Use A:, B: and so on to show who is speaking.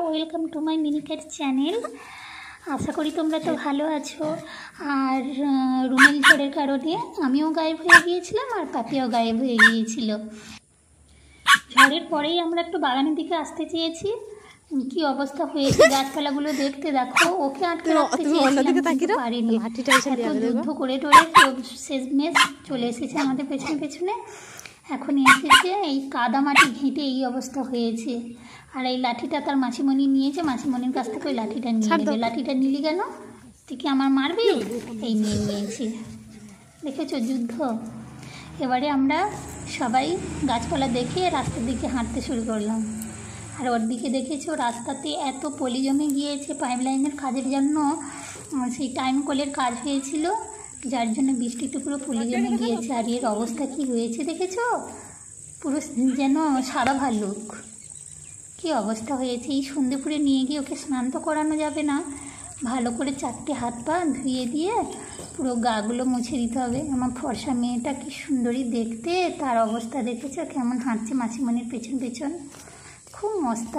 A: Welcome to my Minicket channel. আশা করি তোমরা তো ভালো আছো। আর রুমেল ঝড়ের কারণে আমিও গায়েব হয়ে গিয়েছিলাম আর পাপিও গায়েব হয়ে গিয়েছিল। ঝড়ের পরেই আমরা একটু বাগানের দিকে আসতে চেয়েছি। কি অবস্থা হয়েছে গাছপালাগুলো দেখতে, দেখো। ওকে আটকে রাখতে চেয়েছিলাম, পারিনি। এত যুদ্ধ করে টোরে শেষমেশ চলে এসেছে আমাদের পেছনে পেছনে। এখন এসেছে এই কাদা মাটি ঘেঁটে এই অবস্থা হয়েছে। আর এই লাঠিটা তার মাসিমণি নিয়েছে, মাসিমণির কাছ থেকে ওই লাঠিটা নিয়ে নেবে। লাঠিটা নিলি কেন? তুই কি আমার মারবি? এই নিয়ে নিয়েছি, দেখেছো যুদ্ধ। এবারে আমরা সবাই গাছপালা দেখে রাস্তার দিকে হাঁটতে শুরু করলাম। আর ওর দিকে দেখেছো রাস্তাতে এত পলি জমে গিয়েছে পাইপলাইনের কাজের জন্য। সেই টাইম কলের কাজ হয়েছিল, যার জন্য বৃষ্টিতে পুরো পলি জমে গিয়েছে। আর এর অবস্থা কি হয়েছে দেখেছো? পুরো যেন সাদা ভাল্লুক। কি অবস্থা হয়েছে! এই সন্ধেপুরে নিয়ে গিয়ে ওকে স্নান তো করানো যাবে না, ভালো করে 4টে হাত পা ধুয়ে দিয়ে পুরো গাগুলো মুছে দিতে হবে। আমার ফর্সা মেয়েটা কি সুন্দরী দেখতে, তার অবস্থা দেখেছো কেমন হাঁটছে মাসিমণির পেছন পেছন, খুব মস্ত।